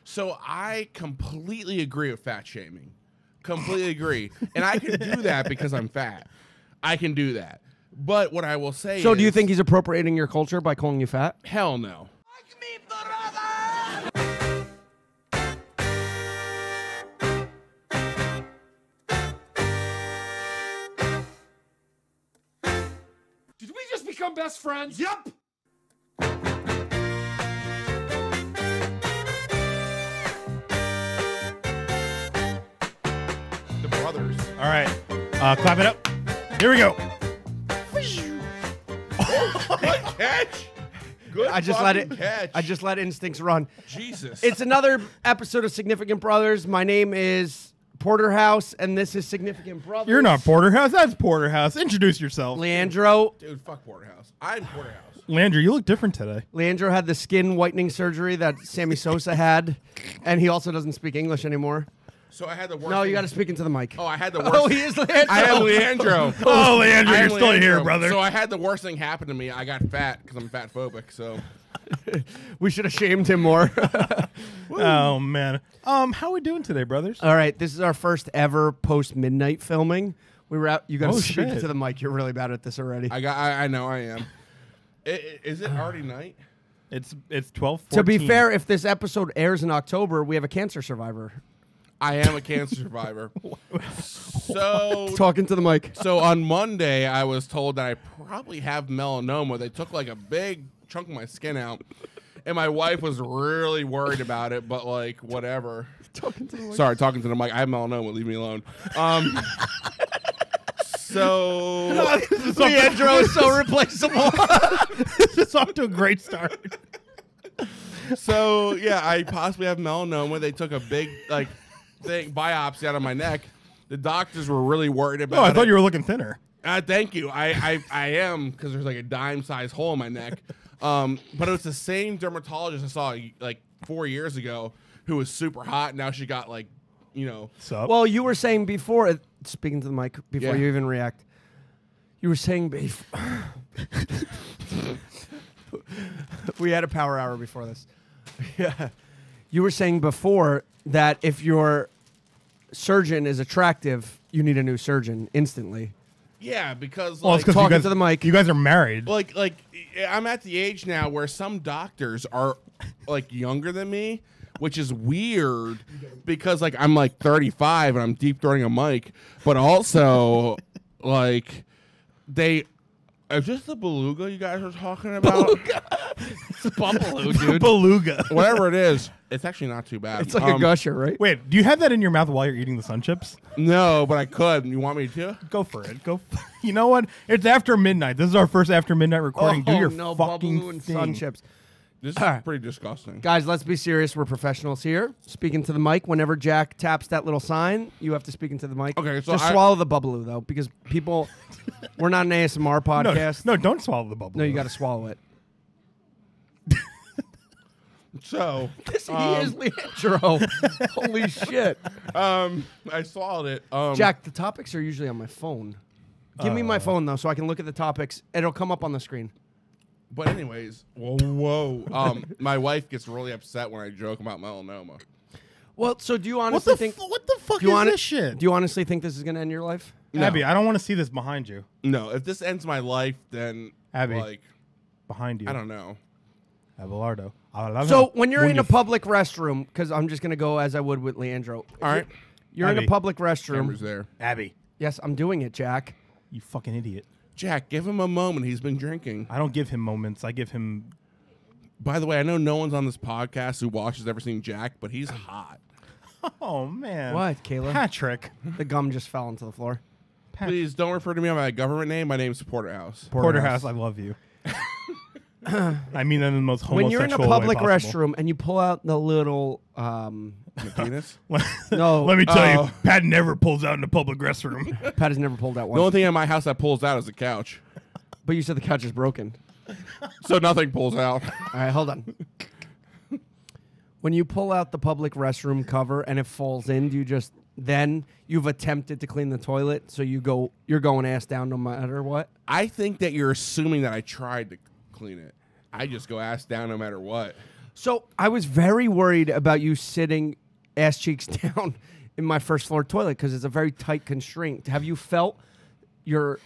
So I completely agree with fat shaming. Completely agree. And I can do that because I'm fat. I can do that. But what I will say is... So do you think he's appropriating your culture by calling you fat? Hell no. Did we just become best friends? Yep. The brothers. All right. Clap it up. Here we go. Good catch. Good I just let it. catch. I just let instincts run. Jesus. It's another episode of Significant Brothers. My name is Porterhouse, and this is Significant Brothers. You're not Porterhouse. That's Porterhouse. Introduce yourself. Leandro. Dude, fuck Porterhouse. I'm Porterhouse. Landry, you look different today. Leandro had the skin whitening surgery that Sammy Sosa had, and he also doesn't speak English anymore. So I had the worst. No, you got to speak into the mic. Oh, I had the worst. Oh, he is Leandro. I am Leandro. Oh, Leandro, I am you're still here, Leandro. brother. So I had the worst thing happen to me. I got fat because I'm fat phobic. So We should have shamed him more. Oh, man. How we doing today, brothers? All right, this is our first ever post-midnight filming. We were out. You got to Oh, speak shit. into the mic. You're really bad at this already. I know I am. Is it already night? It's 12:14. To be fair, if this episode airs in October, we have a cancer survivor. I am a cancer survivor. So Talking to the mic. So on Monday, I was told that I probably have melanoma. They took like a big chunk of my skin out, and my wife was really worried about it. But like, whatever. Talking to the mic. Sorry, talking to the mic. I have melanoma. Leave me alone. So Leandro is so replaceable. This is off to a great start. So yeah, I possibly have melanoma. They took a big biopsy out of my neck. The doctors were really worried about it. Oh, I thought you were looking thinner. Thank you. I am, because there's like a dime-sized hole in my neck. But it was the same dermatologist I saw like 4 years ago who was super hot. Now she got like, Sup? Well, you were saying before, speaking to the mic, before Yeah. you even react, you were saying we had a power hour before this. Yeah. You were saying before that if your surgeon is attractive, you need a new surgeon instantly. yeah, because well, like, it's 'cause talking you guys, to the mic. You guys are married. like I'm at the age now where some doctors are like younger than me, which is weird because like I'm like 35 and I'm deep throating a mic, but also like they. Is this the beluga you guys are talking about? It's a buffalo, dude. Beluga. Whatever it is, it's actually not too bad. It's like a gusher, right? Wait, do you have that in your mouth while you're eating the sun chips? No, but I could. You want me to? Go for it. You know what? It's after midnight. This is our first after midnight recording. Do your no, fucking Bubbaloo and thing. sun chips. This is pretty disgusting. Guys, let's be serious. We're professionals here. Speaking to the mic. Whenever Jack taps that little sign, you have to speak into the mic. Okay, so just swallow the Bubbaloo, though, because people, we're not an ASMR podcast. No, don't swallow the bubble. No, you got to swallow it. So He is Leandro. Holy shit. I swallowed it. Jack, the topics are usually on my phone. Give me my phone, though, so I can look at the topics. It'll come up on the screen. But anyways, whoa. My wife gets really upset when I joke about melanoma. Well, so do you What honestly the, think... what the fuck do you is hon- this shit? Do you honestly think this is going to end your life? No. Abby, I don't want to see this behind you. No, if this ends my life, then Abby. like Behind you. I don't know. Abelardo. I love So him. when you're in you a public restroom, because I'm just going to go as I would with Leandro. All right, You're in a Abby. public restroom. camera's there. Abby, Yes, I'm doing it, Jack. you fucking idiot. Jack, give him a moment. He's been drinking. I don't give him moments. I give him... By the way, I know no one's on this podcast who watches ever seen Jack, but he's hot. Oh, man. What, Kayla? Patrick. The gum just fell onto the floor. Please don't refer to me by my government name. My name's Porterhouse. Porterhouse, I love you. I mean that in the most homosexual When you're in a way public possible. restroom and you pull out the little, My penis. no, Let me tell you, Pat never pulls out in a public restroom. Pat has never pulled out The one. only thing in my house that pulls out is the couch. But you said the couch is broken. So nothing pulls out. All right, hold on. When you pull out the public restroom cover and it falls in, do you just then you've attempted to clean the toilet, so you're going ass down no matter what? I think that you're assuming that I tried to clean it. I just go ass down no matter what. So I was very worried about you sitting ass cheeks down in my first floor toilet because it's a very tight constraint. Have you felt your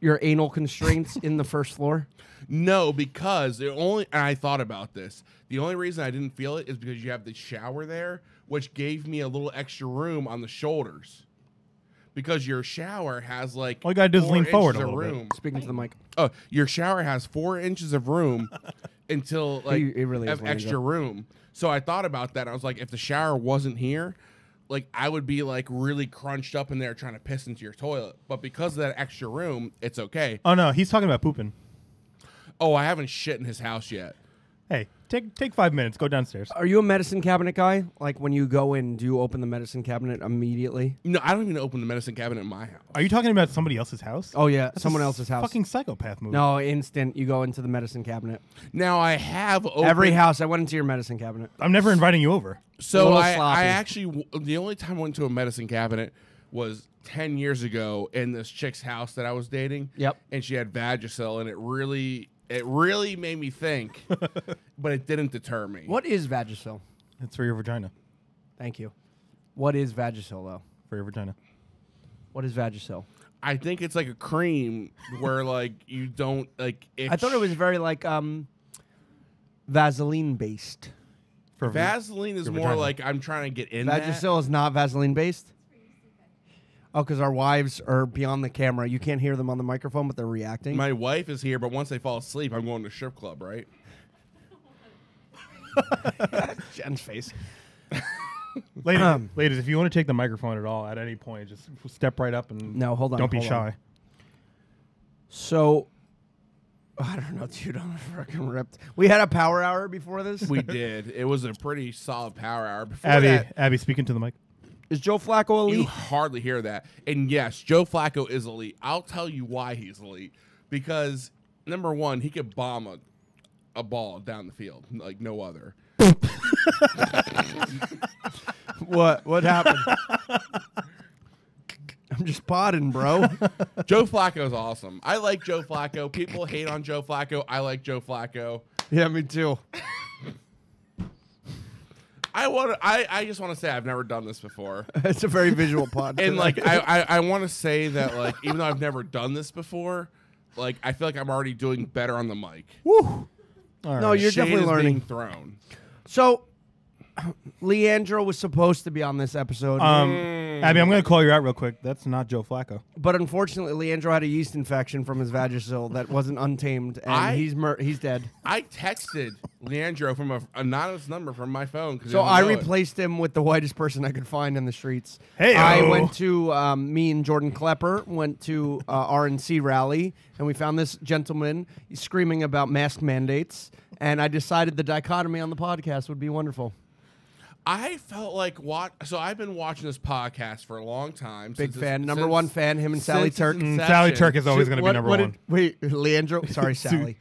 anal constraints in the first floor? No, because and I thought about this. The only reason I didn't feel it is because you have the shower there, which gave me a little extra room on the shoulders. Because your shower has like All you gotta do is 4 lean forward a inches of little bit. room. Speaking to the mic. Oh, your shower has 4 inches of room until like He really is have leaning extra up. room. So I thought about that. I was like, if the shower wasn't here, like I would be like really crunched up in there trying to piss into your toilet. But because of that extra room, it's okay. Oh no, he's talking about pooping. Oh, I haven't shit in his house yet. Hey, take 5 minutes. Go downstairs. Are you a medicine cabinet guy? Like when you go in, do you open the medicine cabinet immediately? No, I don't even open the medicine cabinet in my house. Are you talking about somebody else's house? Oh yeah, That's someone a else's house. Fucking psychopath movie. No, instant. You go into the medicine cabinet. Now I have opened Every house, I went into your medicine cabinet. I'm never inviting you over. A So little I sloppy. actually the only time I went to a medicine cabinet was 10 years ago in this chick's house that I was dating. Yep. And she had Vagisil, and it really made me think, but it didn't deter me. What is Vagisil? It's for your vagina. Thank you. What is Vagisil though? For your vagina. What is Vagisil? I think it's like a cream where like you don't like itch. I thought it was very like Vaseline based. For Vaseline is your more vagina. like I'm trying to get in that. Vagisil is not Vaseline based. Oh, because our wives are beyond the camera. You can't hear them on the microphone, but they're reacting. My wife is here, but once they fall asleep, I'm going to strip club, right? Jen's face. Ladies, if you want to take the microphone at all at any point, just step right up and No, hold on. don't be hold shy. on. So, I don't know, dude. I'm fucking ripped. We had a power hour before this. We did. It was a pretty solid power hour. Before Abby, that, Abby, speaking to the mic. Is Joe Flacco you elite? hardly hear that. And yes, Joe Flacco is elite. I'll tell you why he's elite. Because number one, he could bomb a ball down the field like no other. What happened? I'm just potting, bro. Joe Flacco's awesome. I like Joe Flacco. People hate on Joe Flacco. I like Joe Flacco. Yeah, me too. I just want to say I've never done this before. It's a very visual pod. And like I want to say that like even though I've never done this before, like I feel like I'm already doing better on the mic. Woo. All No, right. you're Shade definitely is learning. being thrown. So, Leandro was supposed to be on this episode, Abby, I'm going to call you out real quick. That's not Joe Flacco. but unfortunately, Leandro had a yeast infection from his Vagisil that wasn't untamed, and he's dead. I texted Leandro from an anonymous number from my phone. So I replaced him with the whitest person I could find in the streets. Hey-o. I went to me and Jordan Klepper went to RNC rally, and we found this gentleman screaming about mask mandates. And I decided the dichotomy on the podcast would be wonderful. I felt like so I've been watching this podcast for a long time. Big since fan, it's- number since- one fan. Him and Sally since Turk. its Sally inception. Turk is always going to be What- number what one. Wait, Leandro. Sorry, Sally.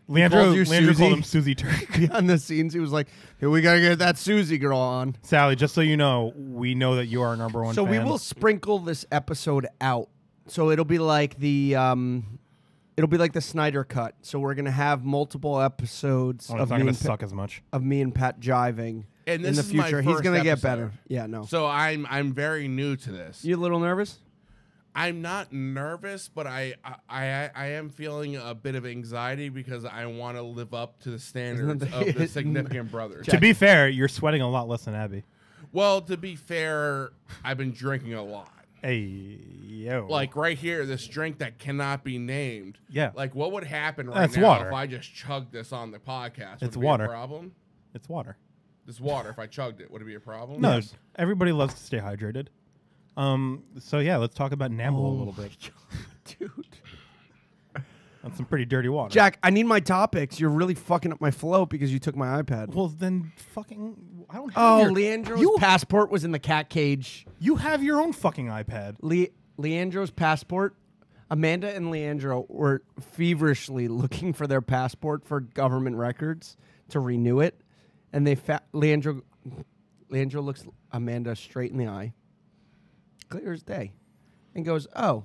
Leandro called you called Susie? him Susie Turk. Behind the scenes, he was like, "Here, we gotta get that Susie girl on." Sally, just so you know, we know that you are our number one So fan. we will sprinkle this episode out. So it'll be like the Snyder cut. So we're gonna have multiple episodes Oh, of it's not me, going and to suck as much. of me and Pat jiving And in this the is my future. He's first gonna get episode. better. Yeah, no. So I'm very new to this. You a little nervous? I'm not nervous, but I am feeling a bit of anxiety because I want to live up to the standards of the significant brothers. To be fair, you're sweating a lot less than Abby. Well, to be fair, I've been drinking a lot. Hey, yo. Like right here, this drink that cannot be named. Yeah. Like what would happen right That's now water. if I just chugged this on the podcast? Would It's it be water. a problem? It's water. This water, if I chugged it, would it be a problem? No, everybody loves to stay hydrated. So yeah, let's talk about Namble a little bit. Dude. That's some pretty dirty water. Jack, I need my topics. You're really fucking up my flow because you took my iPad. Well, then fucking I don't have Oh, your, Leandro's you, passport was in the cat cage. you have your own fucking iPad. Leandro's passport. Amanda and Leandro were feverishly looking for their passport for government records to renew it, and Leandro looks Amanda straight in the eye, clear as day, and goes, "Oh,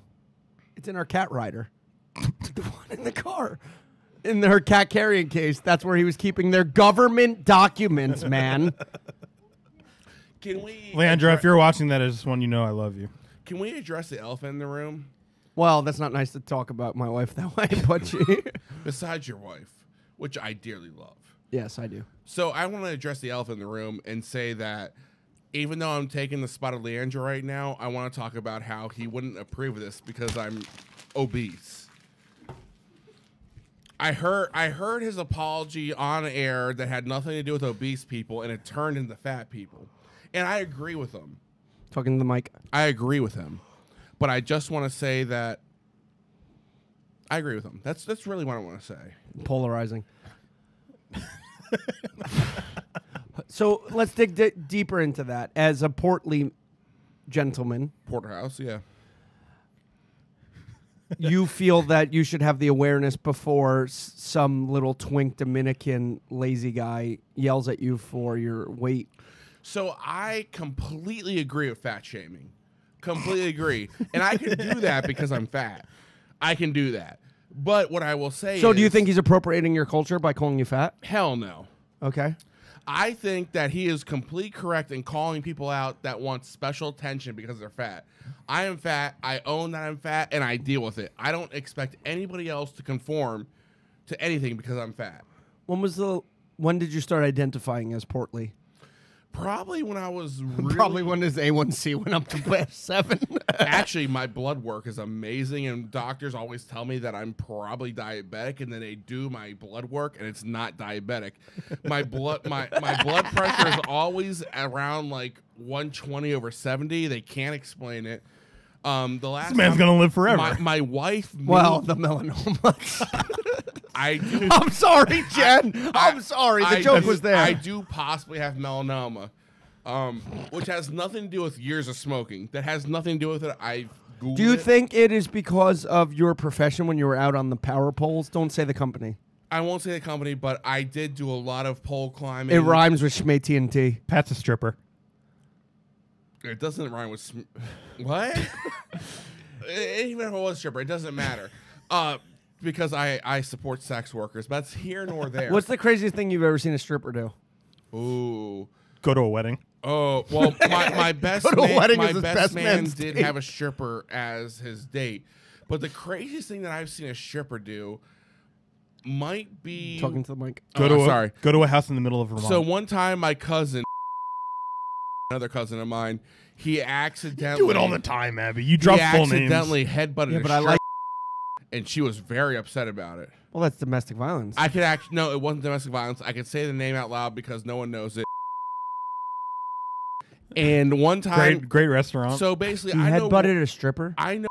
it's in our cat rider, the one in the car." in her cat carrying case. That's where he was keeping their government documents, man. Can we, Leandro, if you're watching that, I just want you to know I love you. can we address the elephant in the room? Well, that's not nice to talk about my wife that way, but Besides your wife, which I dearly love. yes, I do. So I want to address the elephant in the room and say that even though I'm taking the spot of Leandro right now, I want to talk about how he wouldn't approve of this because I'm obese. I heard his apology on air that had nothing to do with obese people, and it turned into fat people. And I agree with him. Talking to the mic. I agree with him. But I just want to say that I agree with him. That's really what I want to say. Polarizing. So let's dig deeper into that. As a portly gentleman, Porterhouse, yeah. you feel that you should have the awareness before some little twink Dominican lazy guy yells at you for your weight. So I completely agree with fat shaming. Completely agree. And I can do that because I'm fat. I can do that. But what I will say So is, do you think he's appropriating your culture by calling you fat? hell no. Okay. I think that he is completely correct in calling people out that want special attention because they're fat. I am fat. I own that I'm fat, and I deal with it. I don't expect anybody else to conform to anything because I'm fat. When did you start identifying as portly? Probably when I was really... Probably when his A1C went up to class 7. Actually, my blood work is amazing, and doctors always tell me that I'm probably diabetic, and then they do my blood work, and it's not diabetic. My blood pressure is always around like 120/70. They can't explain it. The last This man's time gonna live forever. My wife. Well, the melanoma. I do. I'm sorry, Jen. I'm sorry. The joke was there. I do possibly have melanoma, which has nothing to do with years of smoking. That has nothing to do with it. I Googled Do you it. think it is because of your profession when you were out on the power poles? Don't say the company. I won't say the company, but I did do a lot of pole climbing. It rhymes with Schmay TNT. Pat's a stripper. It doesn't rhyme with what? Even if it was stripper, it doesn't matter. Because I support sex workers, but that's here nor there. What's the craziest thing you've ever seen a stripper do? Ooh. Go to a wedding. Oh, well, my best Go to a man, wedding my is his best best man man's did date. have a stripper as his date. But the craziest thing that I've seen a stripper do might be Talking to the mic. sorry. Go to a house in the middle of Vermont. So one time my cousin, another cousin of mine, he accidentally do it all the time, Abby. You drop full names. accidentally headbutted Yeah, a but I stripper, like. and she was very upset about it. Well, that's domestic violence. I could actually no, it wasn't domestic violence. I could say the name out loud because no one knows it. And one time, Great restaurant. so basically, you I know headbutted a stripper. I know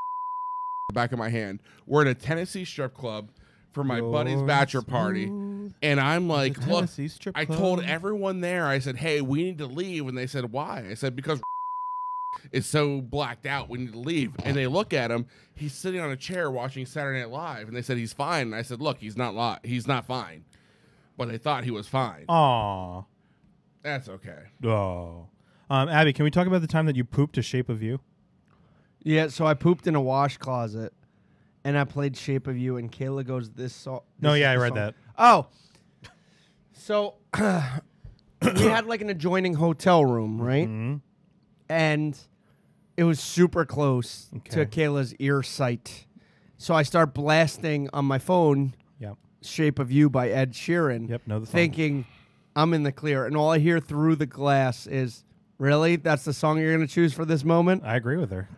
the back of my hand. We're in a Tennessee strip club for my buddy's bachelor party, and I'm like, The look, Tennessee strip I club. told everyone there. I said, hey, we need to leave, and they said, why? I said, because it's so blacked out, we need to leave. And they look at him. He's sitting on a chair watching Saturday Night Live, and they said he's fine. And I said, look, he's not he's not fine, but they thought he was fine. Aw. That's okay. Oh. Abby, can we talk about the time that you pooped to Shape of You? Yeah, so I pooped in a wash closet, and I played Shape of You, and Kayla goes, "This song." No, yeah, I read that. Oh, so we had like an adjoining hotel room, right? Mhm. And it was super close to Okay. Kayla's ear sight. So I start blasting on my phone Yep. "Shape of You" by Ed Sheeran, Yep, know the song. thinking I'm in the clear, and all I hear through the glass is, "Really? That's the song you're going to choose for this moment?" I agree with her.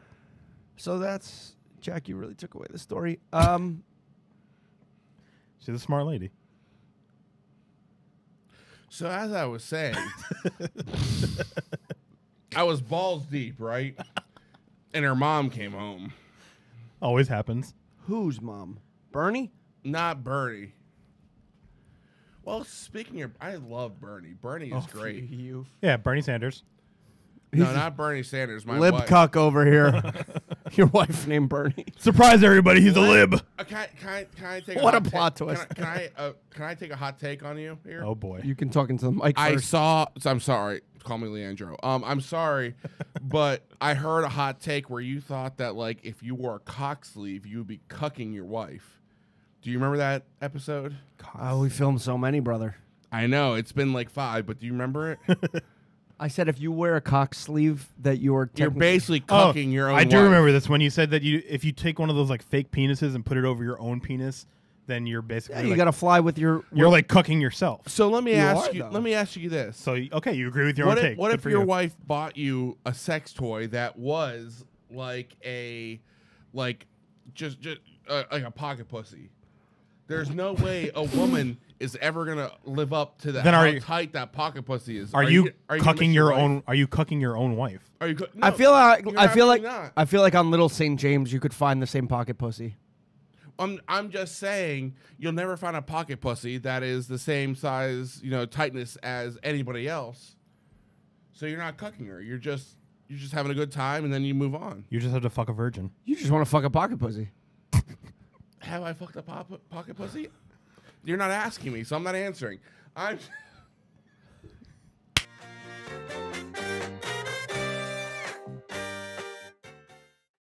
So that's Jack. You really took away the story. She's a smart lady. So as I was saying, I was balls deep, right? And her mom came home. Always happens. Whose mom? Bernie? Not Bernie. Well, speaking of, I love Bernie. Bernie is great. You Yeah, Bernie Sanders. No, not Bernie Sanders. My lib wife. cuck over here. Your wife named Bernie. Surprise everybody, he's a What? lib. Can I take What a a hot plot take? twist. Can I take a hot take on you here? Oh boy. You can talk into the mic I first. saw. So I'm sorry. Call me Leandro. I'm sorry, but I heard a hot take where you thought that like if you wore a cock sleeve, you would be cucking your wife. Do you remember that episode? Oh, we filmed so many, brother. I know it's been like 5, but do you remember it? I said if you wear a cock sleeve, that you're You're technically- basically cucking your own. I do wife. remember this when you said that if you take one of those like fake penises and put it over your own penis, then you're basically Yeah, you like, got to fly with your. you're like cucking yourself. So let me You ask are, you. though. Let me ask you this. So okay, you agree with your What own if, take. what Good if for your you. wife bought you a sex toy that was like just like a pocket pussy? There's no way a woman is ever gonna live up to that. Then how are you- tight that pocket pussy is? Are you gonna cucking miss your wife? own? Are you cucking your own wife? Are you? I feel like you're I feel like absolutely not. I feel like on Little St. James you could find the same pocket pussy. I'm just saying you'll never find a pocket pussy that is the same size, tightness as anybody else. So you're not cucking her. You're just having a good time, and then you move on. You just have to fuck a virgin. You just want to fuck a pocket pussy. Have I fucked a pocket pussy? You're not asking me, so I'm not answering. I'm